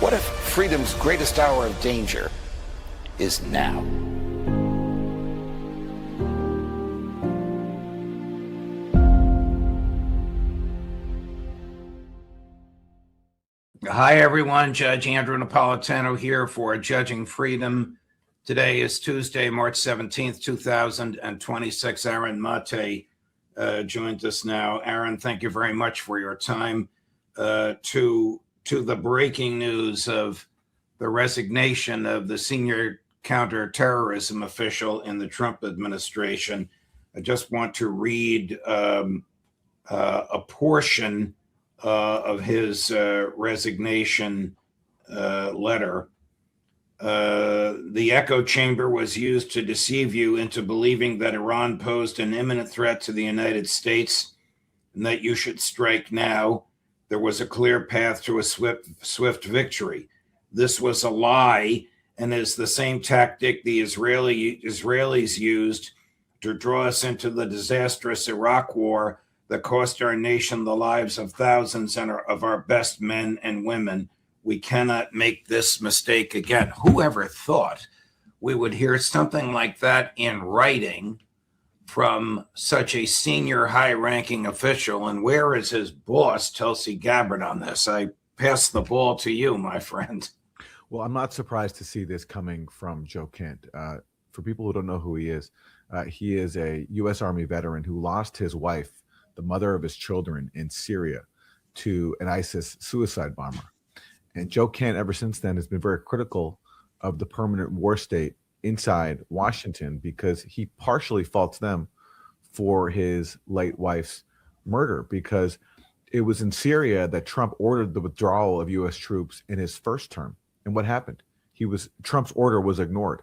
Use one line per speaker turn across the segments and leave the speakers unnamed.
What if freedom's greatest hour of danger is now?
Hi, everyone. Judge Andrew Napolitano here for Judging Freedom. Today is Tuesday, March 17th, 2026. Aaron Maté joins us now. Aaron, thank you very much for your time. To the breaking news of the resignation of the senior counterterrorism official in the Trump administration, I just want to read a portion of his resignation letter. The echo chamber was used to deceive you into believing that Iran posed an imminent threat to the United States and that you should strike now. There was a clear path to a swift victory. This was a lie and is the same tactic the Israelis used to draw us into the disastrous Iraq war that cost our nation the lives of thousands of our best men and women. We cannot make this mistake again. Whoever thought we would hear something like that in writing from such a senior high-ranking official? And where is his boss, Tulsi Gabbard, on this? I pass the ball to you, my friend.
Well, I'm not surprised to see this coming from Joe Kent. For people who don't know who he is a U.S. Army veteran who lost his wife, the mother of his children, in Syria to an ISIS suicide bomber. And Joe Kent, ever since then, has been very critical of the permanent war state inside Washington because he partially faults them for his late wife's murder, because it was in Syria that Trump ordered the withdrawal of U.S. troops in his first term. And what happened? Trump's order was ignored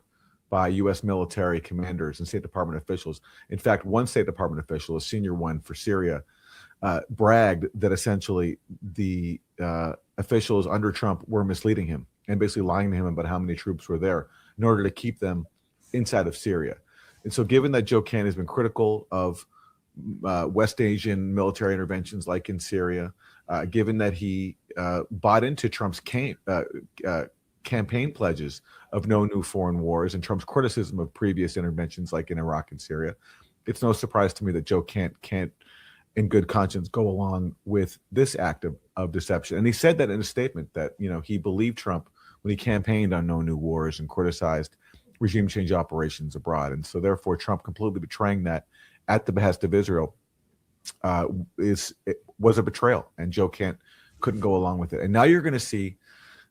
by U.S. military commanders and State Department officials. In fact, one State Department official, a senior one for Syria, bragged that essentially the officials under Trump were misleading him and basically lying to him about how many troops were there in order to keep them inside of Syria. And so given that Joe Kent has been critical of West Asian military interventions like in Syria, given that he bought into Trump's campaign pledges of no new foreign wars and Trump's criticism of previous interventions like in Iraq and Syria, it's no surprise to me that Joe Kent can't, in good conscience, go along with this act of deception. And he said that in a statement that, he believed Trump when he campaigned on no new wars and criticized regime change operations abroad. And so therefore, Trump completely betraying that at the behest of Israel was a betrayal, and Joe Kent couldn't go along with it. And now you're going to see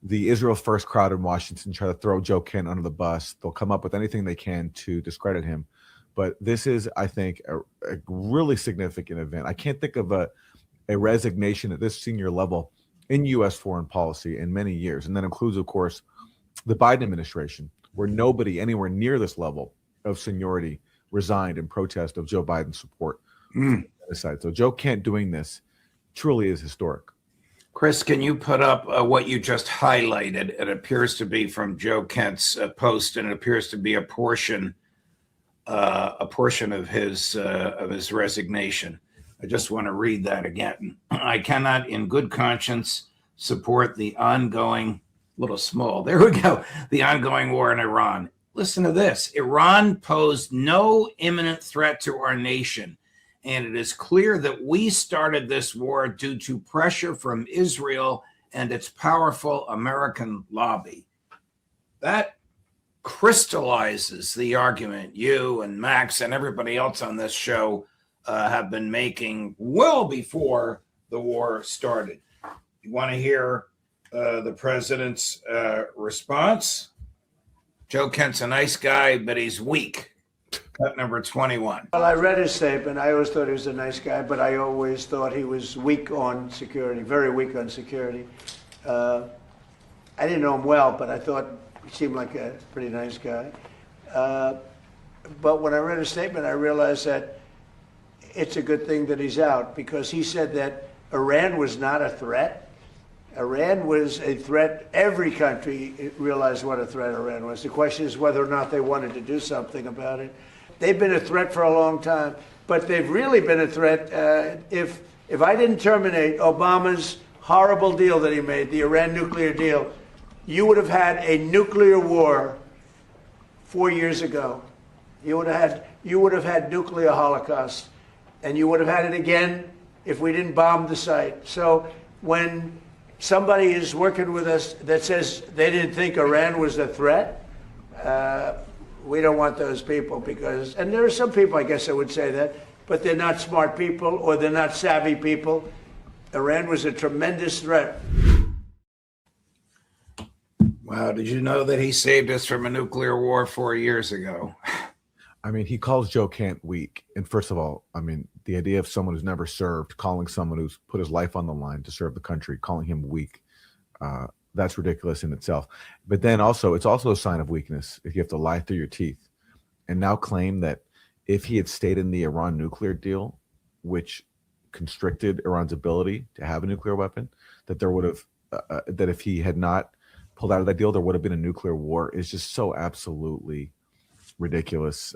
the Israel First crowd in Washington try to throw Joe Kent under the bus. They'll come up with anything they can to discredit him. But this is, I think, a really significant event. I can't think of a resignation at this senior level in U.S. foreign policy in many years. And that includes, of course, the Biden administration, where nobody anywhere near this level of seniority resigned in protest of Joe Biden's support. So Joe Kent doing this truly is historic.
Chris, can you put up what you just highlighted? It appears to be from Joe Kent's post, and it appears to be a portion of his resignation. I just want to read that again. I cannot, in good conscience, support the ongoing, the ongoing war in Iran. Listen to this. Iran posed no imminent threat to our nation, and it is clear that we started this war due to pressure from Israel and its powerful American lobby. That crystallizes the argument you and Max and everybody else on this show have been making well before the war started. You want to hear the president's response? Joe Kent's a nice guy, but he's weak. Cut number 21.
Well, I read his statement. I always thought he was a nice guy, but I always thought he was weak on security, very weak on security. I didn't know him well, but I thought he seemed like a pretty nice guy. But when I read his statement, I realized that it's a good thing that he's out, because he said that Iran was not a threat. Iran was a threat. Every country realized what a threat Iran was. The question is whether or not they wanted to do something about it. They've been a threat for a long time, but they've really been a threat. If I didn't terminate Obama's horrible deal that he made, the Iran nuclear deal, you would have had a nuclear war 4 years ago. You would have had nuclear holocaust, and you would have had it again if we didn't bomb the site. So when somebody is working with us that says they didn't think Iran was a threat, we don't want those people because, and there are some people, I guess I would say that, but they're not smart people or they're not savvy people. Iran was a tremendous threat.
Wow, did you know that he saved us from a nuclear war 4 years ago?
I mean, he calls Joe Kent weak. And first of all, I mean, the idea of someone who's never served, calling someone who's put his life on the line to serve the country, calling him weak, that's ridiculous in itself. But then also, it's also a sign of weakness if you have to lie through your teeth and now claim that if he had stayed in the Iran nuclear deal, which constricted Iran's ability to have a nuclear weapon, that there would have, that if he had not pulled out of that deal, there would have been a nuclear war, is just so absolutely ridiculous.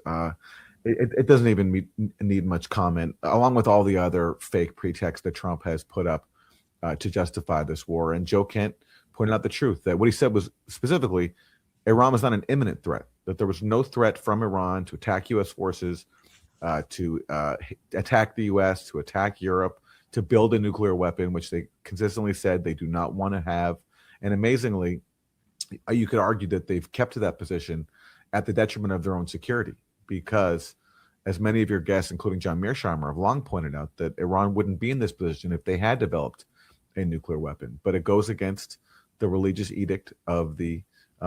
It doesn't even need much comment, along with all the other fake pretexts that Trump has put up to justify this war. And Joe Kent pointed out the truth, that what he said was specifically, Iran was not an imminent threat, that there was no threat from Iran to attack U.S. forces, to attack the U.S., to attack Europe, to build a nuclear weapon, which they consistently said they do not want to have. And amazingly, you could argue that they've kept to that position at the detriment of their own security, because as many of your guests, including John Mearsheimer, have long pointed out, that Iran wouldn't be in this position if they had developed a nuclear weapon. But it goes against the religious edict of the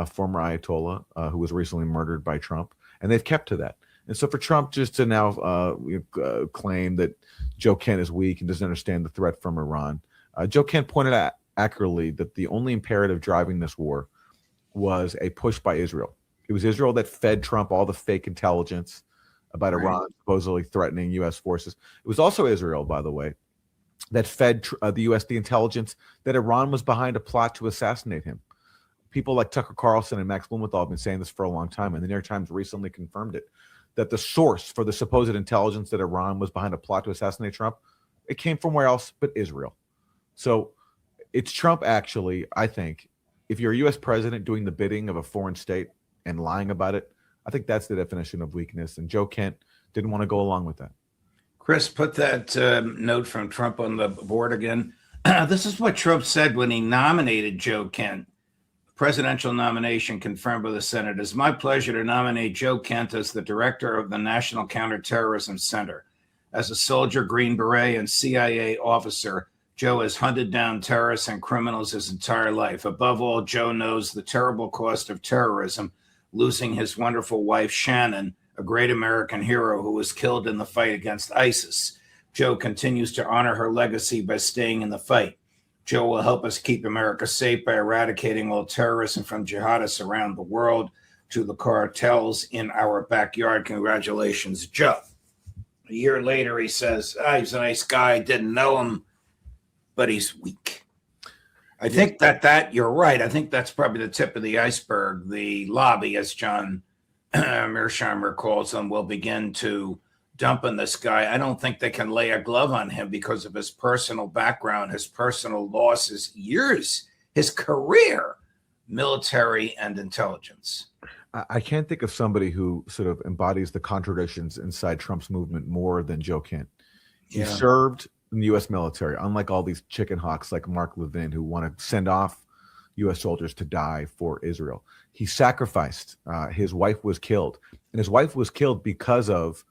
former Ayatollah, who was recently murdered by Trump, and they've kept to that. And so for Trump just to now claim that Joe Kent is weak and doesn't understand the threat from Iran, Joe Kent pointed out accurately that the only imperative driving this war was a push by Israel. It was Israel that fed Trump all the fake intelligence about Iran supposedly threatening U.S. forces. It was also Israel, by the way, that fed the U.S. the intelligence that Iran was behind a plot to assassinate him. People like Tucker Carlson and Max Blumenthal have been saying this for a long time, and the New York Times recently confirmed it, that the source for the supposed intelligence that Iran was behind a plot to assassinate Trump, it came from where else but Israel. So it's Trump, actually, I think, if you're a U.S. president doing the bidding of a foreign state and lying about it, I think that's the definition of weakness. And Joe Kent didn't want to go along with that.
Chris, put that note from Trump on the board again. This is what Trump said when he nominated Joe Kent. Presidential nomination confirmed by the Senate. It is my pleasure to nominate Joe Kent as the director of the National Counterterrorism Center. As a soldier, Green Beret, and CIA officer, Joe has hunted down terrorists and criminals his entire life. Above all, Joe knows the terrible cost of terrorism, losing his wonderful wife, Shannon, a great American hero who was killed in the fight against ISIS. Joe continues to honor her legacy by staying in the fight. Joe will help us keep America safe by eradicating all terrorism from jihadists around the world to the cartels in our backyard. Congratulations, Joe. A year later, he says, he's a nice guy, didn't know him, but he's weak. I think that you're right. I think that's probably the tip of the iceberg. The lobby, as John Mearsheimer calls them, will begin to dump on this guy. I don't think they can lay a glove on him because of his personal background, his personal losses, years, his career, military and intelligence.
I can't think of somebody who sort of embodies the contradictions inside Trump's movement more than Joe Kent. He served in the U.S. military, unlike all these chicken hawks like Mark Levin who want to send off U.S. soldiers to die for Israel. He sacrificed. His wife was killed. And his wife was killed because of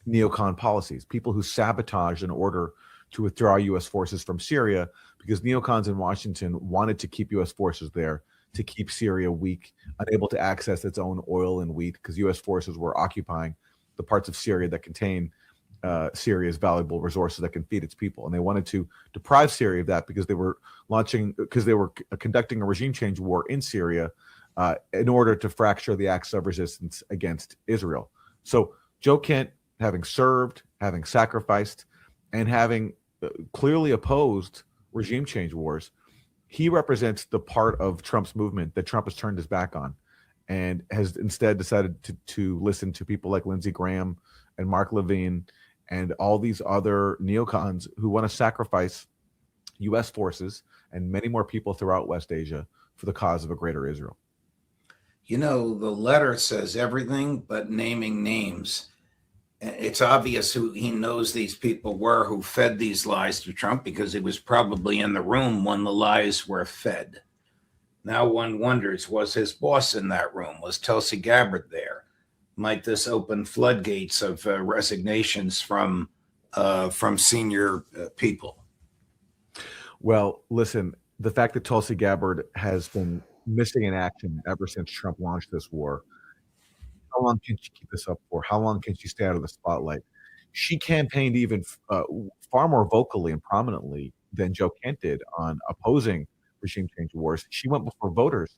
neocon policies, people who sabotaged an order to withdraw U.S. forces from Syria because neocons in Washington wanted to keep U.S. forces there to keep Syria weak, unable to access its own oil and wheat because U.S. forces were occupying the parts of Syria that contain Syria's valuable resources that can feed its people. And they wanted to deprive Syria of that because they were conducting a regime change war in Syria in order to fracture the axis of resistance against Israel. So Joe Kent, having served, having sacrificed, and having clearly opposed regime change wars, he represents the part of Trump's movement that Trump has turned his back on and has instead decided to listen to people like Lindsey Graham and Mark Levin and all these other neocons who want to sacrifice U.S. forces and many more people throughout West Asia for the cause of a greater Israel.
You know, the letter says everything but naming names. It's obvious who he knows these people were who fed these lies to Trump, because he was probably in the room when the lies were fed. Now one wonders, was his boss in that room? Was Tulsi Gabbard there? Might this open floodgates of resignations from senior people?
Well, listen, the fact that Tulsi Gabbard has been missing in action ever since Trump launched this war, how long can she keep this up for? How long can she stay out of the spotlight? She campaigned even far more vocally and prominently than Joe Kent did on opposing regime change wars. She went before voters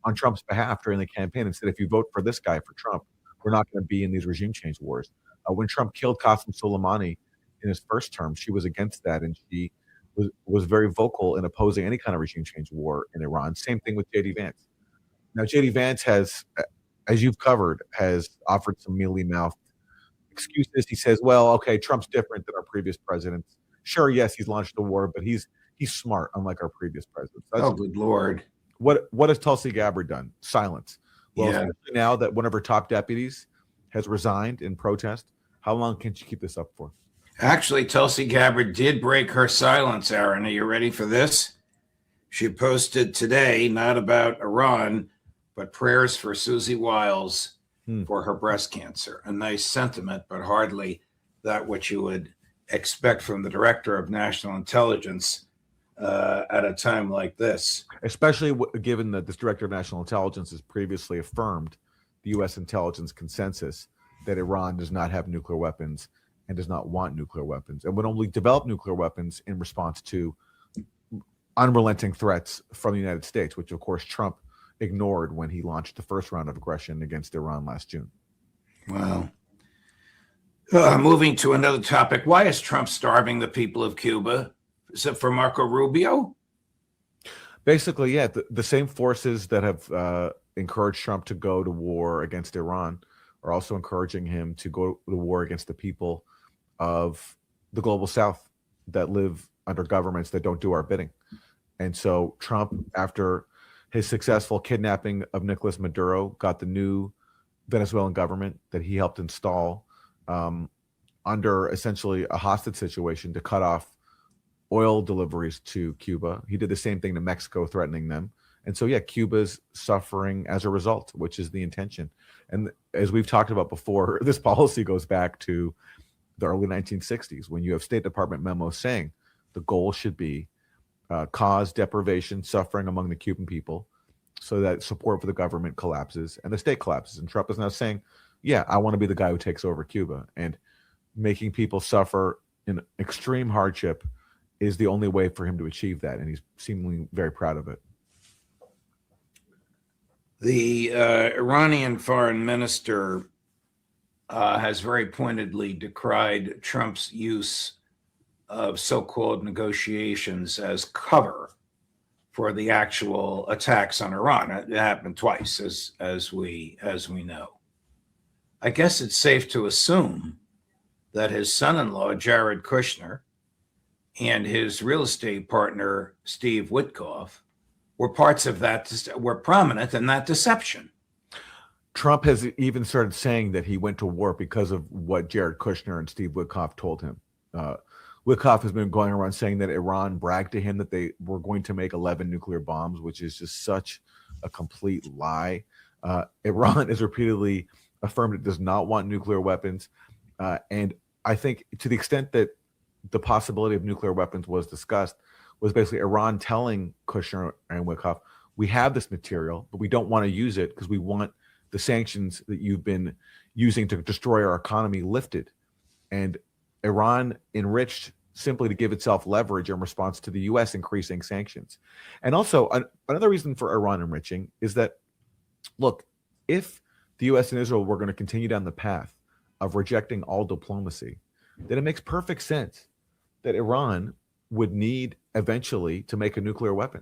on Trump's behalf during the campaign and said, if you vote for this guy, for Trump, we're not going to be in these regime change wars. When Trump killed Qasem Soleimani in his first term, she was against that, and she was very vocal in opposing any kind of regime change war in Iran. Same thing with J.D. Vance. Now, J.D. Vance has, as you've covered, has offered some mealy-mouthed excuses. He says, well, okay, Trump's different than our previous presidents. Sure, yes, he's launched a war, but he's smart, unlike our previous presidents.
Oh, good Lord.
What has Tulsi Gabbard done? Silence. Well, especially now that one of her top deputies has resigned in protest, how long can she keep this up for?
Actually, Tulsi Gabbard did break her silence, Aaron. Are you ready for this? She posted today, not about Iran, but prayers for Susie Wiles for her breast cancer. A nice sentiment, but hardly that which you would expect from the director of national intelligence at a time like this.
Especially given that this director of national intelligence has previously affirmed the U.S. intelligence consensus that Iran does not have nuclear weapons and does not want nuclear weapons, and would only develop nuclear weapons in response to unrelenting threats from the United States, which, of course, Trump ignored when he launched the first round of aggression against Iran last June.
Wow. Moving to another topic, why is Trump starving the people of Cuba? Is it for Marco Rubio?
Basically, yeah, the same forces that have encouraged Trump to go to war against Iran are also encouraging him to go to war against the people of the global South that live under governments that don't do our bidding. And so Trump, after his successful kidnapping of Nicolas Maduro, got the new Venezuelan government that he helped install under essentially a hostage situation to cut off oil deliveries to Cuba. He did the same thing to Mexico, threatening them. And so, yeah, Cuba's suffering as a result, which is the intention. And as we've talked about before, this policy goes back to the early 1960s, when you have State Department memos saying the goal should be cause deprivation, suffering among the Cuban people, so that support for the government collapses and the state collapses. And Trump is now saying, yeah, I want to be the guy who takes over Cuba. And making people suffer in extreme hardship is the only way for him to achieve that. And he's seemingly very proud of it.
The Iranian foreign minister has very pointedly decried Trump's use of so-called negotiations as cover for the actual attacks on Iran. It happened twice, as we know. I guess it's safe to assume that his son-in-law, Jared Kushner, and his real estate partner, Steve Witkoff, were parts of that, were prominent in that deception.
Trump has even started saying that he went to war because of what Jared Kushner and Steve Witkoff told him. Witkoff has been going around saying that Iran bragged to him that they were going to make 11 nuclear bombs, which is just such a complete lie. Iran has repeatedly affirmed it does not want nuclear weapons. And I think to the extent that the possibility of nuclear weapons was discussed, was basically Iran telling Kushner and Witkoff, we have this material, but we don't want to use it because we want the sanctions that you've been using to destroy our economy lifted. And Iran enriched simply to give itself leverage in response to the U.S. increasing sanctions. And also, another reason for Iran enriching is that, look, if the U.S. and Israel were going to continue down the path of rejecting all diplomacy, then it makes perfect sense that Iran would need eventually to make a nuclear weapon.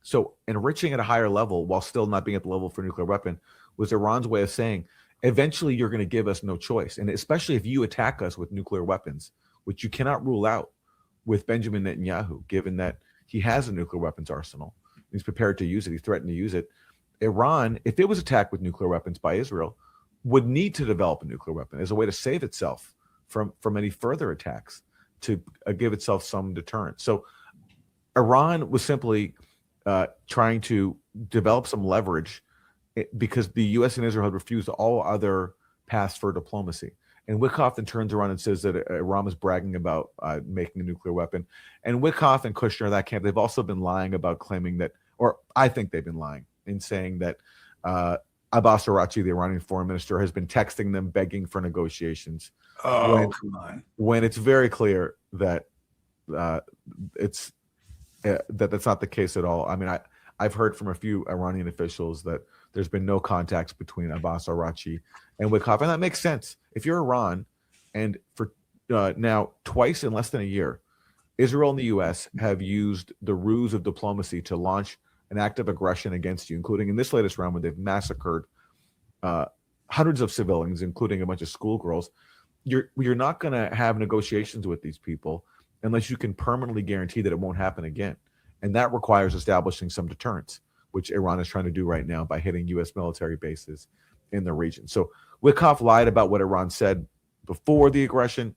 So enriching at a higher level while still not being at the level for a nuclear weapon was Iran's way of saying, eventually you're going to give us no choice. And especially if you attack us with nuclear weapons, which you cannot rule out with Benjamin Netanyahu, given that He has a nuclear weapons arsenal. He's prepared to use it. He threatened to use it. Iran, if it was attacked with nuclear weapons by Israel, would need to develop a nuclear weapon as a way to save itself from any further attacks, to give itself some deterrent. So Iran was simply trying to develop some leverage because the U.S. and Israel had refused all other paths for diplomacy. And Witkoff then turns around and says that Iran is bragging about making a nuclear weapon. And Witkoff and Kushner, that camp, they've also been lying about claiming that, or I think they've been lying in saying that Abbas Araghchi, the Iranian foreign minister, has been texting them begging for negotiations.
Oh, come on.
When it's very clear that that's not the case at all. I mean, I've heard from a few Iranian officials that there's been no contacts between Abbas Araghchi and Witkoff, and that makes sense. If you're Iran, and for now twice in less than a year, Israel and the U.S. have used the ruse of diplomacy to launch an act of aggression against you, including in this latest round where they've massacred hundreds of civilians, including a bunch of schoolgirls. You're not going to have negotiations with these people unless you can permanently guarantee that it won't happen again. And that requires establishing some deterrence, which Iran is trying to do right now by hitting U.S. military bases in the region. So Witkoff lied about what Iran said before the aggression,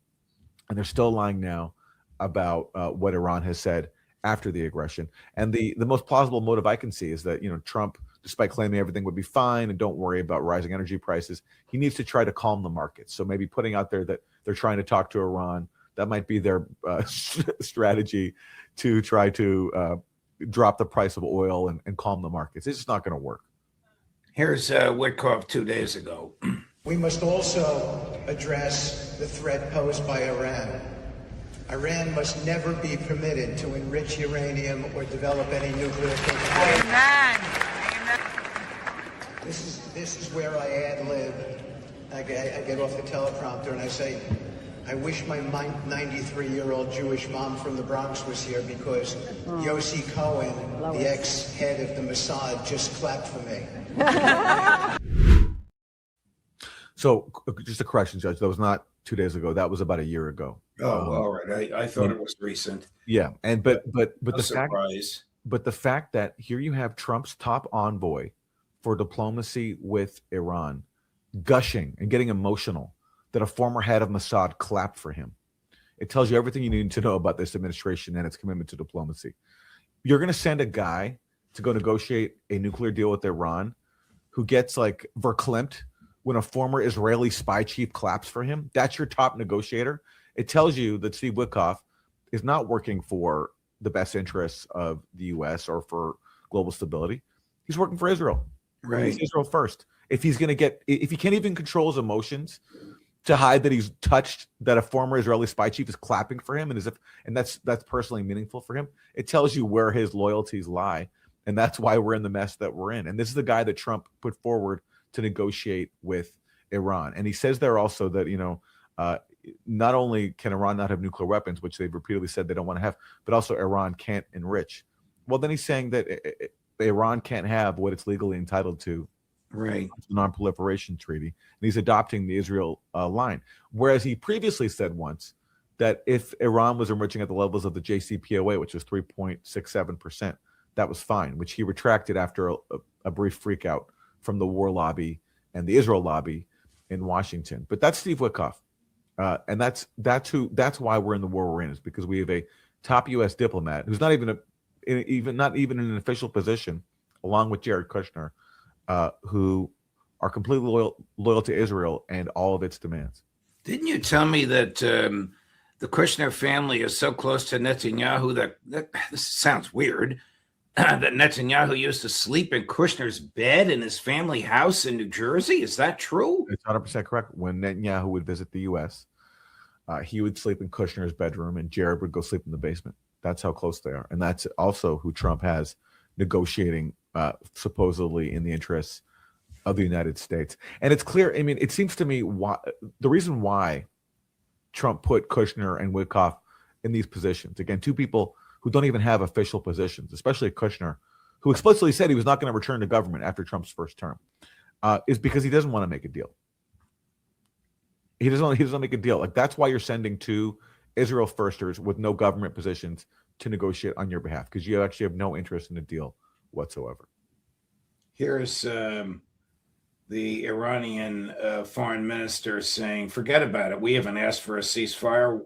and they're still lying now about what Iran has said after the aggression. And the most plausible motive I can see is that, Trump, despite claiming everything would be fine and don't worry about rising energy prices, he needs to try to calm the markets. So maybe putting out there that they're trying to talk to Iran, that might be their strategy to try to drop the price of oil and calm the markets. It's just not going to work.
Here's Witkoff 2 days ago.
We must also address the threat posed by Iran. Iran must never be permitted to enrich uranium or develop any nuclear capability.
Amen.
This is where I ad-lib. I get off the teleprompter and I say, I wish my 93-year-old Jewish mom from the Bronx was here because Yossi Cohen, the ex-head of the Mossad, just clapped for me.
So just a correction, Judge. That was not 2 days ago. That was about a year ago.
Oh, all right. I thought it was recent.
Yeah, and but
No
the fact that here you have Trump's top envoy for diplomacy with Iran gushing and getting emotional that a former head of Mossad clapped for him. It tells you everything you need to know about this administration and its commitment to diplomacy. You're going to send a guy to go negotiate a nuclear deal with Iran who gets like verklempt when a former Israeli spy chief claps for him. That's your top negotiator. It tells you that Steve Witkoff is not working for the best interests of the U.S. or for global stability. He's working for Israel.
Right.
He's Israel first. If he can't even control his emotions to hide that he's touched that a former Israeli spy chief is clapping for him, and that's personally meaningful for him, it tells you where his loyalties lie, and that's why we're in the mess that we're in. And this is the guy that Trump put forward to negotiate with Iran. And he says there also that not only can Iran not have nuclear weapons, which they've repeatedly said they don't want to have, but also Iran can't enrich. Well, then he's saying that Iran can't have what it's legally entitled to.
Right.
The non-proliferation treaty, and he's adopting the Israel line. Whereas he previously said once that if Iran was enriching at the levels of the JCPOA, which was 3.67%, that was fine, which he retracted after a brief freakout from the war lobby and the Israel lobby in Washington. But that's Steve Witkoff, and that's why we're in the war we're in, is because we have a top U.S. diplomat who's not even in an official position, along with Jared Kushner, who are completely loyal to Israel and all of its demands.
Didn't you tell me that the Kushner family is so close to Netanyahu that this sounds weird, that Netanyahu used to sleep in Kushner's bed in his family house in New Jersey? Is that true?
It's 100% correct. When Netanyahu would visit the U.S., he would sleep in Kushner's bedroom and Jared would go sleep in the basement. That's how close they are. And that's also who Trump has negotiating supposedly in the interests of the United States. And it's clear, I mean, it seems to me the reason why Trump put Kushner and Witkoff in these positions, again, two people who don't even have official positions, especially Kushner, who explicitly said he was not going to return to government after Trump's first term, is because he doesn't want to make a deal. He doesn't make a deal. Like, that's why you're sending two Israel firsters with no government positions to negotiate on your behalf because you actually have no interest in a deal whatsoever.
Here's the Iranian foreign minister saying, forget about it. We haven't asked for a ceasefire.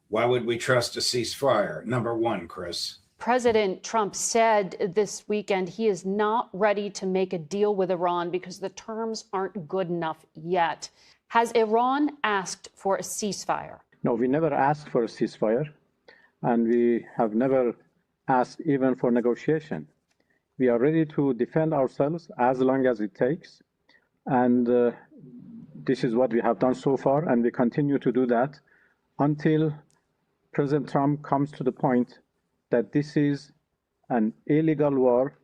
Why would we trust a ceasefire? Number one, Chris.
President Trump said this weekend he is not ready to make a deal with Iran because the terms aren't good enough yet. Has Iran asked for a ceasefire?
No, we never asked for a ceasefire, and we have never asked even for negotiation. We are ready to defend ourselves as long as it takes, and this is what we have done so far, and we continue to do that until President Trump comes to the point that this is an illegal war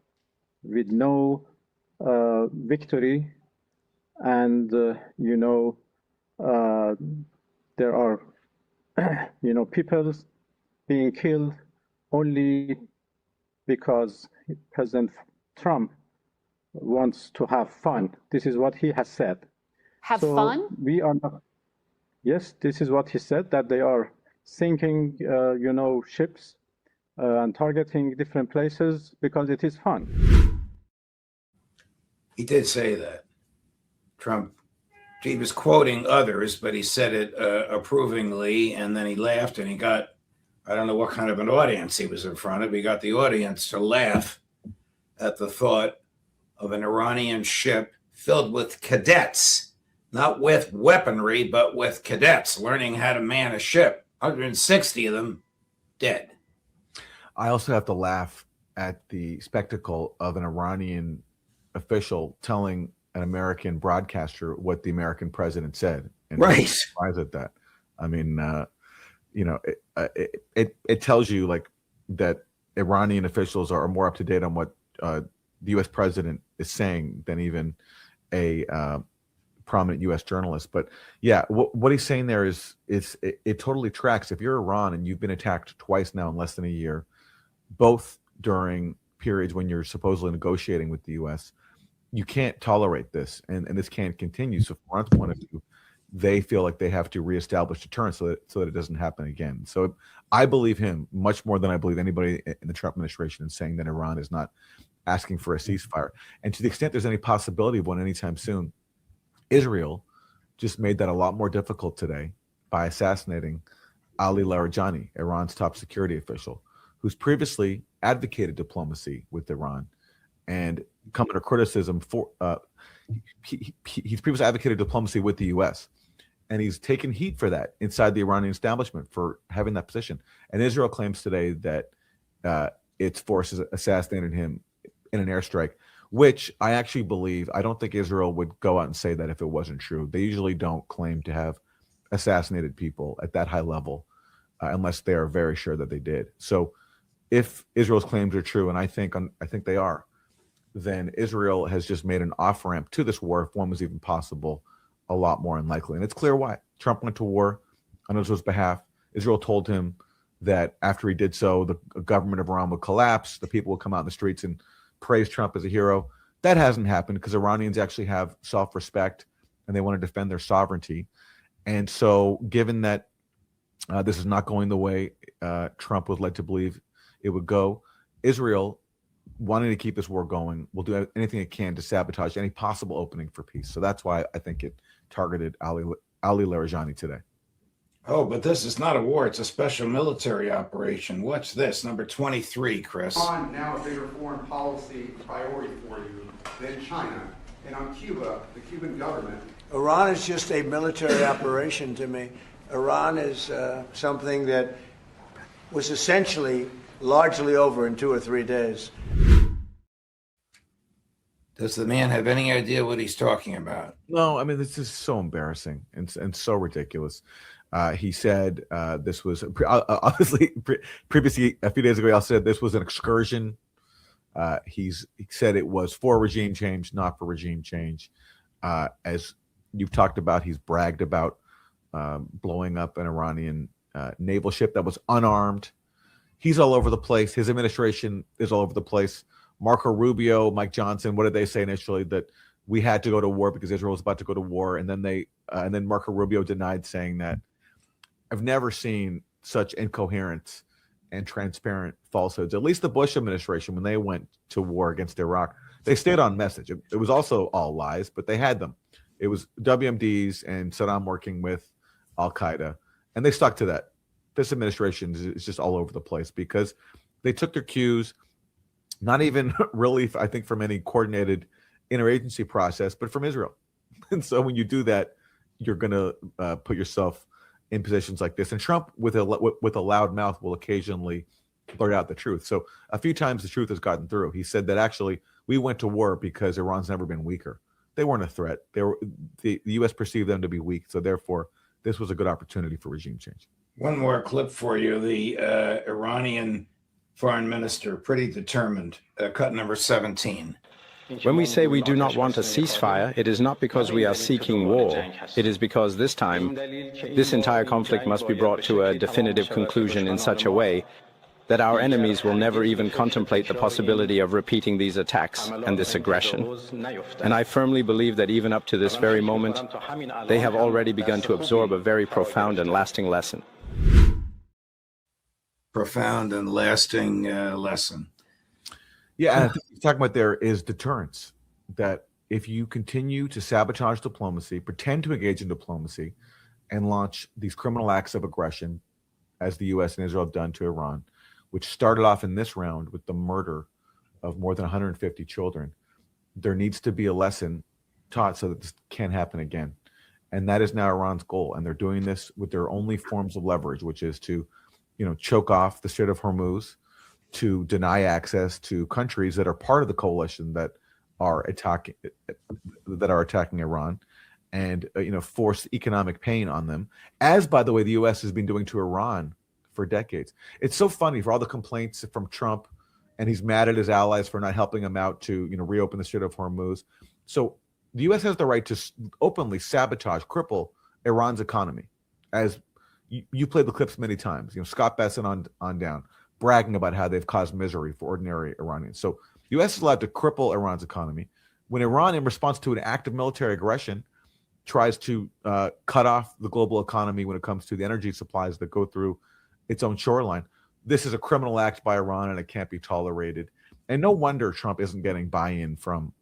with no victory, and there are people being killed only because President Trump wants to have fun. This is what he has said.
Have fun?
We are not. Yes, this is what he said, that they are sinking, ships and targeting different places because it is fun.
He did say that. Trump, he was quoting others, but he said it approvingly, and then he laughed, and he got, I don't know what kind of an audience he was in front of. He got the audience to laugh at the thought of an Iranian ship filled with cadets, not with weaponry, but with cadets learning how to man a ship. 160 of them dead.
I also have to laugh at the spectacle of an Iranian official telling an American broadcaster what the American president said. And
right.
Surprised at that. I mean, it tells you like that Iranian officials are more up to date on what the U.S. president is saying than even a prominent U.S. journalist. But yeah, what he's saying there is it totally tracks. If you're Iran and you've been attacked twice now in less than a year, both during periods when you're supposedly negotiating with the U.S., you can't tolerate this, and this can't continue. So from Iran's point of view, they feel like they have to reestablish deterrence so that it doesn't happen again. So I believe him much more than I believe anybody in the Trump administration in saying that Iran is not asking for a ceasefire. And to the extent there's any possibility of one anytime soon, Israel just made that a lot more difficult today by assassinating Ali Larijani, Iran's top security official, who's previously advocated diplomacy with Iran and come under criticism for he's previously advocated diplomacy with the U.S. and he's taken heat for that inside the Iranian establishment for having that position. And Israel claims today that its forces assassinated him in an airstrike, which I actually believe. I don't think Israel would go out and say that if it wasn't true. They usually don't claim to have assassinated people at that high level unless they are very sure that they did. So if Israel's claims are true, and I think they are, then Israel has just made an off-ramp to this war, if one was even possible, a lot more unlikely. And it's clear why. Trump went to war on Israel's behalf. Israel told him that after he did so, the government of Iran would collapse, the people would come out in the streets and praise Trump as a hero. That hasn't happened because Iranians actually have self-respect and they want to defend their sovereignty. And so given that this is not going the way Trump was led to believe it would go, Israel, wanting to keep this war going, will do anything it can to sabotage any possible opening for peace. So that's why I think it targeted Ali Larijani today.
Oh, but this is not a war. It's a special military operation. What's this? Number 23, Chris.
On now a bigger foreign policy priority for you than China. And on Cuba, the Cuban government.
Iran is just a military operation to me. Iran is something that was essentially largely over in 2 or 3 days.
Does the man have any idea what he's talking about?
No, I mean, this is so embarrassing and so ridiculous. He said this was obviously previously a few days ago. He also said this was an excursion. He said it was for regime change, not for regime change. As you've talked about, he's bragged about blowing up an Iranian naval ship that was unarmed. He's all over the place. His administration is all over the place. Marco Rubio, Mike Johnson, what did they say initially? That we had to go to war because Israel was about to go to war, and then Marco Rubio denied saying that. I've never seen such incoherence and transparent falsehoods. At least the Bush administration, when they went to war against Iraq, they stayed on message. It was also all lies, but they had them. It was WMDs and Saddam working with Al-Qaeda, and they stuck to that. This administration is just all over the place because they took their cues, not even really, I think, from any coordinated interagency process, but from Israel. And so when you do that, you're going to put yourself in positions like this. And Trump, with a loud mouth, will occasionally blurt out the truth. So a few times the truth has gotten through. He said that actually we went to war because Iran's never been weaker. They weren't a threat. The U.S. perceived them to be weak. So therefore, this was a good opportunity for regime change.
One more clip for you. The Iranian foreign minister, pretty determined, cut number 17.
When we say we do not want a ceasefire, it is not because we are seeking war. It is because this time, this entire conflict must be brought to a definitive conclusion in such a way that our enemies will never even contemplate the possibility of repeating these attacks and this aggression. And I firmly believe that even up to this very moment, they have already begun to absorb a very profound and lasting lesson.
Profound and lasting lesson.
Yeah, and I think what you're talking about there is deterrence. That if you continue to sabotage diplomacy, pretend to engage in diplomacy, and launch these criminal acts of aggression, as the U.S. and Israel have done to Iran, which started off in this round with the murder of more than 150 children, there needs to be a lesson taught so that this can't happen again. And that is now Iran's goal. And they're doing this with their only forms of leverage, which is to, choke off the Strait of Hormuz, to deny access to countries that are part of the coalition that are attacking Iran, and force economic pain on them, as, by the way, the U.S. has been doing to Iran for decades. It's so funny for all the complaints from Trump, and he's mad at his allies for not helping him out to reopen the Strait of Hormuz. So the U.S. has the right to openly sabotage, cripple Iran's economy, as you played the clips many times. Scott Besson on down, bragging about how they've caused misery for ordinary Iranians. So the U.S. is allowed to cripple Iran's economy. When Iran, in response to an act of military aggression, tries to cut off the global economy when it comes to the energy supplies that go through its own shoreline, this is a criminal act by Iran, and it can't be tolerated. And no wonder Trump isn't getting buy-in from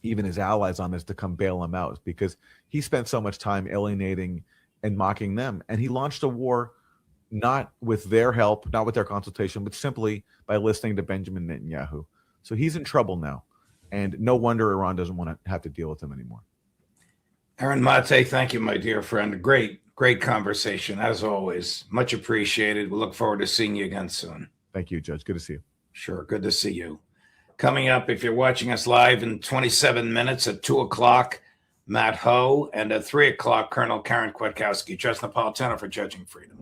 even his allies on this to come bail him out, because he spent so much time alienating and mocking them. And he launched a war not with their help, not with their consultation, but simply by listening to Benjamin Netanyahu. So he's in trouble now. And no wonder Iran doesn't want to have to deal with him anymore.
Aaron Maté, thank you, my dear friend. Great conversation, as always. Much appreciated. We look forward to seeing you again soon.
Thank you, Judge. Good to see you.
Sure, good to see you. Coming up, if you're watching us live in 27 minutes at 2 o'clock, Matt Ho, and at 3 o'clock, Colonel Karen Kwiatkowski. Judge Napolitano for Judging Freedom.